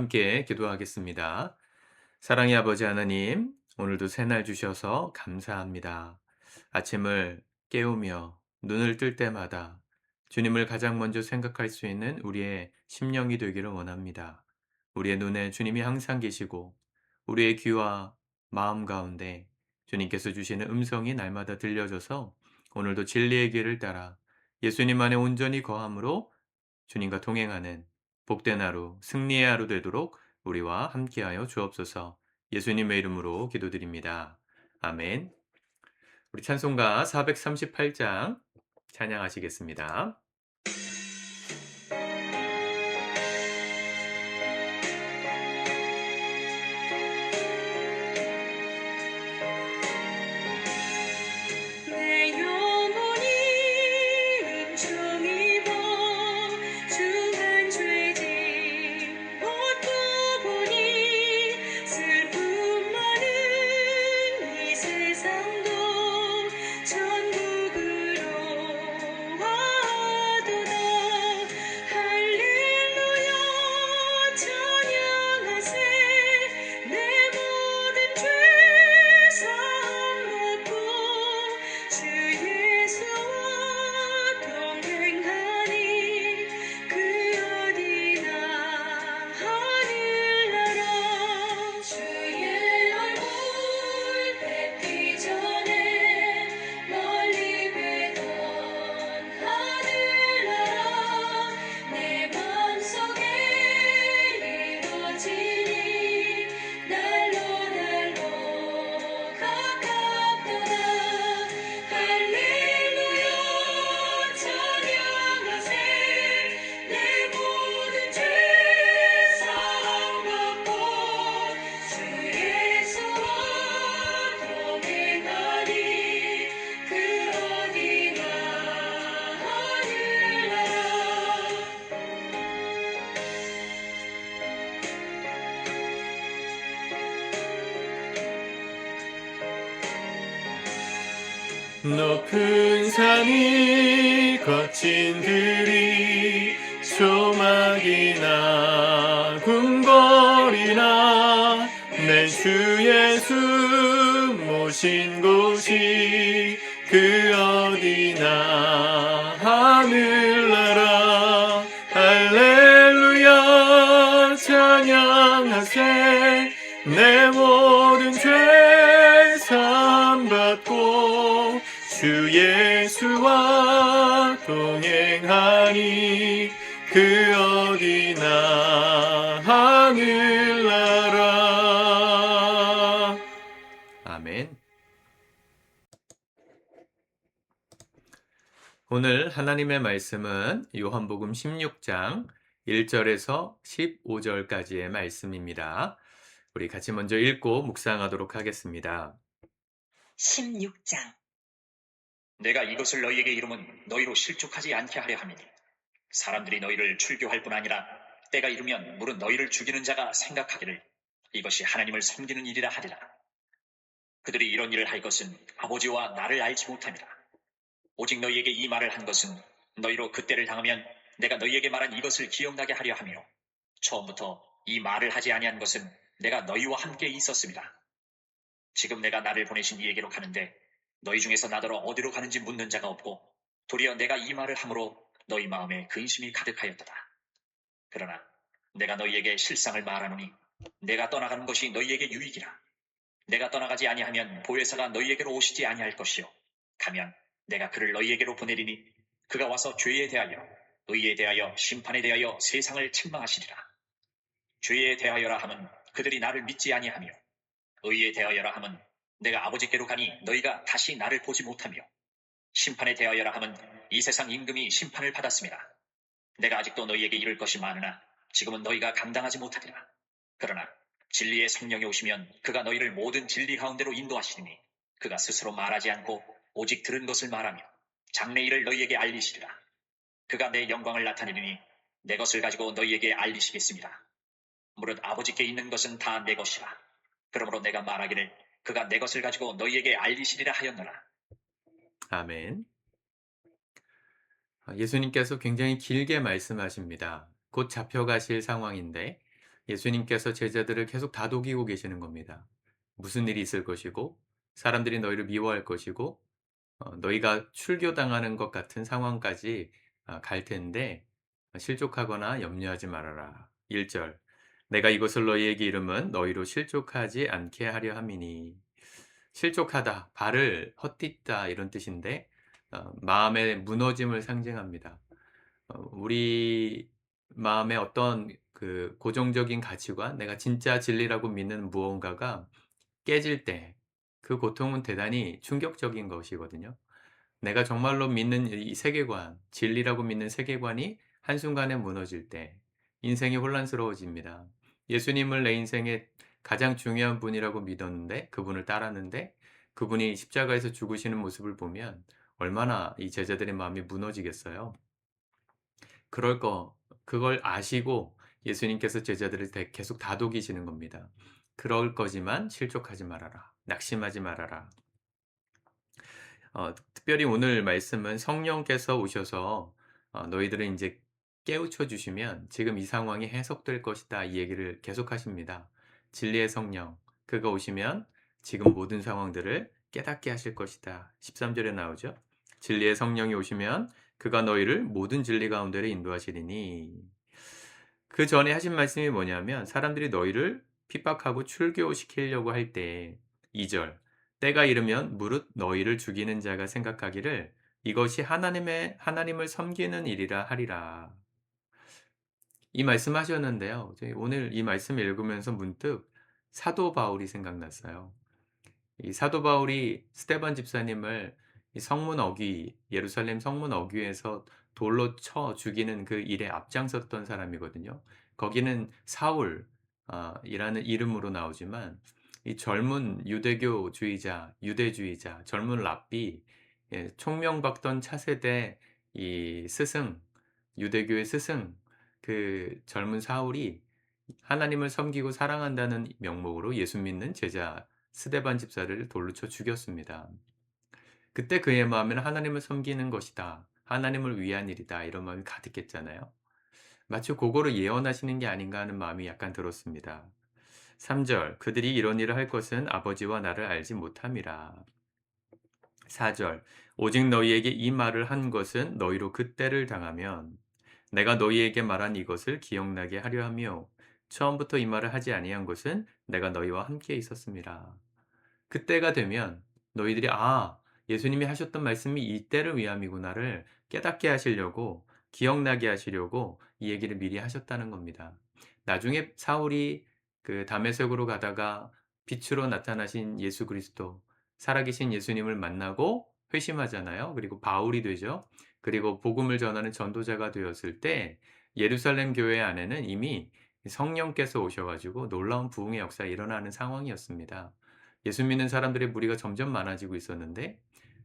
함께 기도하겠습니다. 사랑의 아버지 하나님, 오늘도 새날 주셔서 감사합니다. 아침을 깨우며 눈을 뜰 때마다 주님을 가장 먼저 생각할 수 있는 우리의 심령이 되기를 원합니다. 우리의 눈에 주님이 항상 계시고 우리의 귀와 마음 가운데 주님께서 주시는 음성이 날마다 들려줘서 오늘도 진리의 길을 따라 예수님 안에 온전히 거함으로 주님과 동행하는 복된 하루, 승리의 하루 되도록 우리와 함께하여 주옵소서. 예수님의 이름으로 기도드립니다. 아멘. 우리 찬송가 438장 찬양하시겠습니다. 내 영혼이 은총입어 중한 죄짐 벗고 보니 슬픔 많은 이 세상도 천국으로 와도다. 할렐루야 찬양하세. 내 모든 죄 사함 받고 주 예수와 동행하니 그 어디나 하늘나라. 주의 얼굴 뵙기 전에 멀리 뵈던 하늘나라 내 맘속에 이루어지니 날로 날로 가깝도다. 할렐루야 찬양하세. 내 모든 죄 사함 받고 주 예수와 동행하니 그 어디나 하늘나라. 높은 산이 거친 들이 조막이나 궁궐이나 내 주 예수 모신 곳이 그 어디나 하늘나라. 할렐루야 찬양하세. 내 모든 죄 사함 받고 주 예수와 동행하니 그 어디나 하늘나라. 아멘. 오늘 하나님의 말씀은 요한복음 16장 1절에서 15절까지의 말씀입니다. 우리 같이 먼저 읽고 묵상하도록 하겠습니다. 16장. 내가 이것을 너희에게 이름은 너희로 실족하지 않게 하려 함이니 사람들이 너희를 출교할 뿐 아니라 때가 이르면 물은 너희를 죽이는 자가 생각하기를 이것이 하나님을 섬기는 일이라 하리라. 그들이 이런 일을 할 것은 아버지와 나를 알지 못함이라. 오직 너희에게 이 말을 한 것은 너희로 그때를 당하면 내가 너희에게 말한 이것을 기억나게 하려 하며 처음부터 이 말을 하지 아니한 것은 내가 너희와 함께 있었습니다. 지금 내가 나를 보내신 이에게로 가는데 너희 중에서 나더러 어디로 가는지 묻는 자가 없고 도리어 내가 이 말을 함으로 너희 마음에 근심이 가득하였도다. 그러나 내가 너희에게 실상을 말하노니 내가 떠나가는 것이 너희에게 유익이라. 내가 떠나가지 아니하면 보혜사가 너희에게로 오시지 아니할 것이요 가면 내가 그를 너희에게로 보내리니 그가 와서 죄에 대하여 의에 대하여 심판에 대하여 세상을 책망하시리라. 죄에 대하여라 함은 그들이 나를 믿지 아니하며 의에 대하여라 함은 내가 아버지께로 가니 너희가 다시 나를 보지 못하며 심판에 대하여라 함은 이 세상 임금이 심판을 받았습니다. 내가 아직도 너희에게 이를 것이 많으나 지금은 너희가 감당하지 못하리라. 그러나 진리의 성령이 오시면 그가 너희를 모든 진리 가운데로 인도하시리니 그가 스스로 말하지 않고 오직 들은 것을 말하며 장래일을 너희에게 알리시리라. 그가 내 영광을 나타내리니 내 것을 가지고 너희에게 알리시겠습니다. 무릇 아버지께 있는 것은 다 내 것이라. 그러므로 내가 말하기를 그가 내 것을 가지고 너희에게 알리시리라 하였노라. 아멘. 예수님께서 굉장히 길게 말씀하십니다. 곧 잡혀가실 상황인데 예수님께서 제자들을 계속 다독이고 계시는 겁니다. 무슨 일이 있을 것이고 사람들이 너희를 미워할 것이고 너희가 출교당하는 것 같은 상황까지 갈 텐데 실족하거나 염려하지 말아라. 1절 내가 이것을 너희에게 이름은 너희로 실족하지 않게 하려 함이니. 실족하다, 발을 헛디다 이런 뜻인데 마음의 무너짐을 상징합니다. 우리 마음의 어떤 그 고정적인 가치관, 내가 진짜 진리라고 믿는 무언가가 깨질 때 그 고통은 대단히 충격적인 것이거든요. 내가 정말로 믿는 이 세계관, 진리라고 믿는 세계관이 한순간에 무너질 때 인생이 혼란스러워집니다. 예수님을 내 인생의 가장 중요한 분이라고 믿었는데 그분을 따랐는데 그분이 십자가에서 죽으시는 모습을 보면 얼마나 이 제자들의 마음이 무너지겠어요. 그럴 거 그걸 아시고 예수님께서 제자들을 계속 다독이시는 겁니다. 그럴 거지만 실족하지 말아라. 낙심하지 말아라. 특별히 오늘 말씀은 성령께서 오셔서 너희들을 인제 깨우쳐 주시면 지금 이 상황이 해석될 것이다 이 얘기를 계속하십니다. 진리의 성령 그가 오시면 지금 모든 상황들을 깨닫게 하실 것이다. 13 절에 나오죠. 진리의 성령이 오시면 그가 너희를 모든 진리 가운데로 인도하시리니. 그전에 하신 말씀이 뭐냐면 사람들이 너희를 핍박하고 출교시키려고 할 때 2 절 때가 이르면 무릇 너희를 죽이는 자가 생각하기를 이것이 하나님을 섬기는 일이라 하리라. 이 말씀하셨는데요. 오늘 이 말씀 읽으면서 문득 사도 바울이 생각났어요. 이 사도 바울이 스데반 집사님을 이 성문 어귀 예루살렘 성문 어귀에서 돌로 쳐 죽이는 그 일에 앞장섰던 사람이거든요. 거기는 사울 이라는 이름으로 나오지만 이 젊은 유대교주의자, 유대주의자, 젊은 랍비 총명받던 차세대 이 스승, 유대교의 스승 그 젊은 사울이 하나님을 섬기고 사랑한다는 명목으로 예수 믿는 제자 스데반 집사를 돌로 쳐 죽였습니다. 그때 그의 마음에는 하나님을 섬기는 것이다. 하나님을 위한 일이다. 이런 마음이 가득했잖아요. 마치 그거를 예언하시는 게 아닌가 하는 마음이 약간 들었습니다. 3절 그들이 이런 일을 할 것은 아버지와 나를 알지 못함이라. 4절 오직 너희에게 이 말을 한 것은 너희로 그때를 당하면 내가 너희에게 말한 이것을 기억나게 하려 하며 처음부터 이 말을 하지 아니한 것은 내가 너희와 함께 있었습니다. 그때가 되면 너희들이 예수님이 하셨던 말씀이 이때를 위함이구나를 깨닫게 하시려고 기억나게 하시려고 이 얘기를 미리 하셨다는 겁니다. 나중에 사울이 그 다메섹으로 가다가 빛으로 나타나신 예수 그리스도 살아계신 예수님을 만나고 회심하잖아요. 그리고 바울이 되죠. 그리고 복음을 전하는 전도자가 되었을 때 예루살렘 교회 안에는 이미 성령께서 오셔가지고 놀라운 부흥의 역사가 일어나는 상황이었습니다. 예수 믿는 사람들의 무리가 점점 많아지고 있었는데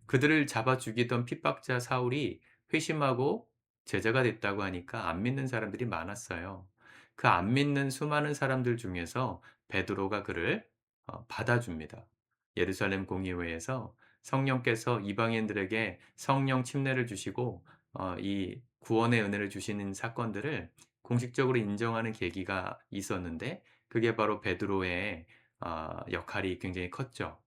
그들을 잡아 죽이던 핍박자 사울이 회심하고 제자가 됐다고 하니까 안 믿는 사람들이 많았어요. 그 안 믿는 수많은 사람들 중에서 베드로가 그를 받아줍니다. 예루살렘 공의회에서 성령께서 이방인들에게 성령 침례를 주시고 이 구원의 은혜를 주시는 사건들을 공식적으로 인정하는 계기가 있었는데 그게 바로 베드로의 역할이 굉장히 컸죠.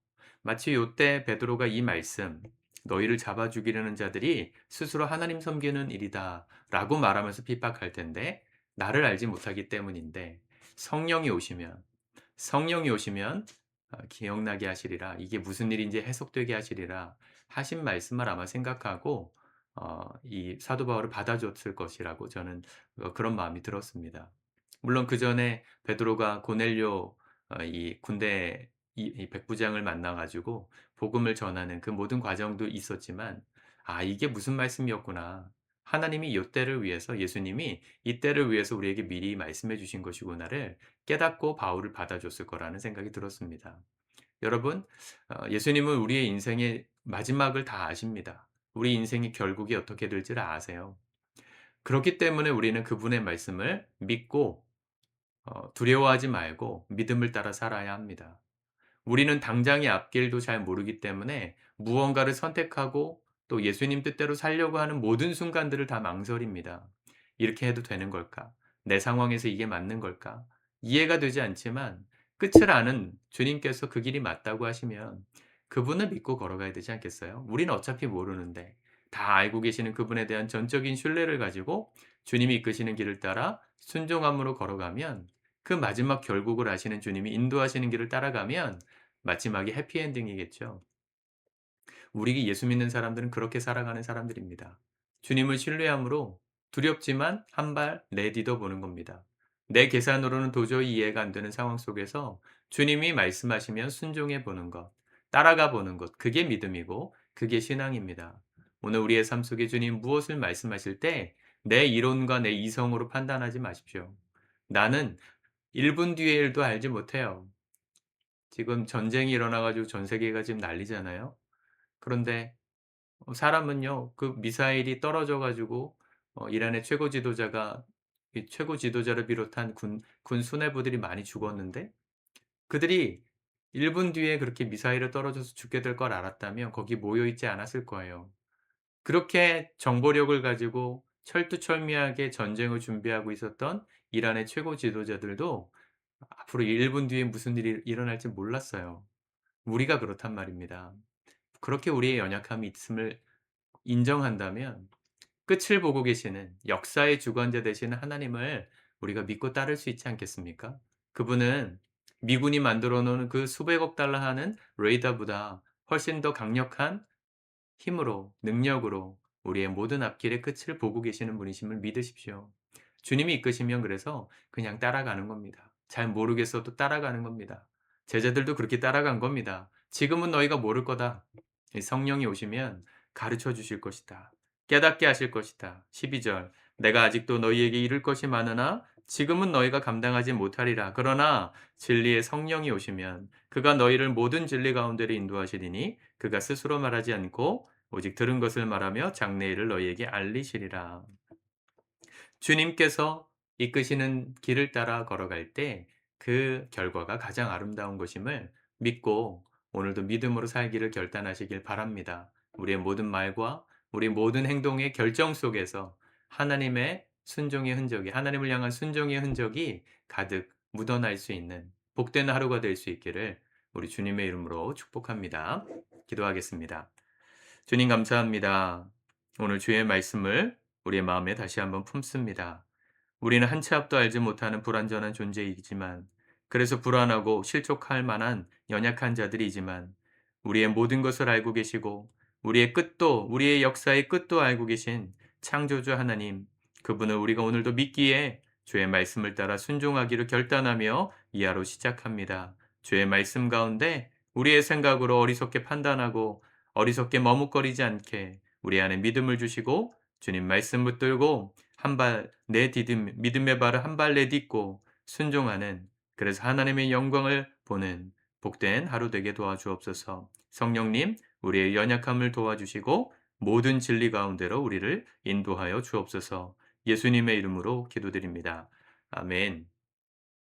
마치 요때 베드로가 이 말씀 너희를 잡아 죽이려는 자들이 스스로 하나님 섬기는 일이다 라고 말하면서 핍박할 텐데 나를 알지 못하기 때문인데 성령이 오시면 기억나게 하시리라 이게 무슨 일인지 해석되게 하시리라 하신 말씀을 아마 생각하고 이 사도 바울을 받아줬을 것이라고 저는 그런 마음이 들었습니다. 물론 그 전에 베드로가 고넬료 이 군대 이 백부장을 만나 가지고 복음을 전하는 그 모든 과정도 있었지만 이게 무슨 말씀이었구나. 하나님이 요때를 위해서 예수님이 이때를 위해서 우리에게 미리 말씀해 주신 것이구나를 깨닫고 바울을 받아줬을 거라는 생각이 들었습니다. 여러분, 예수님은 우리의 인생의 마지막을 다 아십니다. 우리 인생의 결국이 어떻게 될지를 아세요. 그렇기 때문에 우리는 그분의 말씀을 믿고 두려워하지 말고 믿음을 따라 살아야 합니다. 우리는 당장의 앞길도 잘 모르기 때문에 무언가를 선택하고 또 예수님 뜻대로 살려고 하는 모든 순간들을 다 망설입니다. 이렇게 해도 되는 걸까? 내 상황에서 이게 맞는 걸까? 이해가 되지 않지만 끝을 아는 주님께서 그 길이 맞다고 하시면 그분을 믿고 걸어가야 되지 않겠어요? 우리는 어차피 모르는데 다 알고 계시는 그분에 대한 전적인 신뢰를 가지고 주님이 이끄시는 길을 따라 순종함으로 걸어가면 그 마지막 결국을 아시는 주님이 인도하시는 길을 따라가면 마지막이 해피엔딩이겠죠. 우리 예수 믿는 사람들은 그렇게 살아가는 사람들입니다. 주님을 신뢰함으로 두렵지만 한 발 내디뎌 보는 겁니다. 내 계산으로는 도저히 이해가 안 되는 상황 속에서 주님이 말씀하시면 순종해 보는 것, 따라가 보는 것, 그게 믿음이고 그게 신앙입니다. 오늘 우리의 삶 속에 주님 무엇을 말씀하실 때 내 이론과 내 이성으로 판단하지 마십시오. 나는 1분 뒤의 일도 알지 못해요. 지금 전쟁이 일어나 가지고 전 세계가 지금 난리잖아요. 그런데 사람은요. 그 미사일이 떨어져 가지고 이란의 최고 지도자가 이 최고 지도자를 비롯한 군 수뇌부들이 많이 죽었는데 그들이 1분 뒤에 그렇게 미사일을 떨어져서 죽게 될 걸 알았다면 거기 모여 있지 않았을 거예요. 그렇게 정보력을 가지고 철두철미하게 전쟁을 준비하고 있었던 이란의 최고 지도자들도 앞으로 1분 뒤에 무슨 일이 일어날지 몰랐어요. 우리가 그렇단 말입니다. 그렇게 우리의 연약함이 있음을 인정한다면 끝을 보고 계시는 역사의 주관자 되시는 하나님을 우리가 믿고 따를 수 있지 않겠습니까? 그분은 미군이 만들어 놓은 그 수백억 달러 하는 레이더보다 훨씬 더 강력한 힘으로 능력으로 우리의 모든 앞길의 끝을 보고 계시는 분이심을 믿으십시오. 주님이 이끄시면 그래서 그냥 따라가는 겁니다. 잘 모르겠어도 따라가는 겁니다. 제자들도 그렇게 따라간 겁니다. 지금은 너희가 모를 거다. 이 성령이 오시면 가르쳐 주실 것이다. 깨닫게 하실 것이다. 12절 내가 아직도 너희에게 이를 것이 많으나 지금은 너희가 감당하지 못하리라. 그러나 진리의 성령이 오시면 그가 너희를 모든 진리 가운데로 인도하시리니 그가 스스로 말하지 않고 오직 들은 것을 말하며 장래 일을 너희에게 알리시리라. 주님께서 이끄시는 길을 따라 걸어갈 때 그 결과가 가장 아름다운 것임을 믿고 오늘도 믿음으로 살기를 결단하시길 바랍니다. 우리의 모든 말과 우리 모든 행동의 결정 속에서 하나님의 순종의 흔적이, 하나님을 향한 순종의 흔적이 가득 묻어날 수 있는 복된 하루가 될 수 있기를 우리 주님의 이름으로 축복합니다. 기도하겠습니다. 주님 감사합니다. 오늘 주의 말씀을 우리의 마음에 다시 한번 품습니다. 우리는 한 치 앞도 알지 못하는 불완전한 존재이지만 그래서 불안하고 실족할 만한 연약한 자들이지만 우리의 모든 것을 알고 계시고 우리의 끝도 우리의 역사의 끝도 알고 계신 창조주 하나님 그분을 우리가 오늘도 믿기에 주의 말씀을 따라 순종하기를 결단하며 이 하루 시작합니다. 주의 말씀 가운데 우리의 생각으로 어리석게 판단하고 어리석게 머뭇거리지 않게 우리 안에 믿음을 주시고 주님 말씀 붙들고 한 발 내디dim 믿음의 발을 한 발 내딛고 순종하는 그래서 하나님의 영광을 보는 복된 하루 되게 도와주옵소서. 성령님 우리의 연약함을 도와주시고 모든 진리 가운데로 우리를 인도하여 주옵소서. 예수님의 이름으로 기도드립니다. 아멘.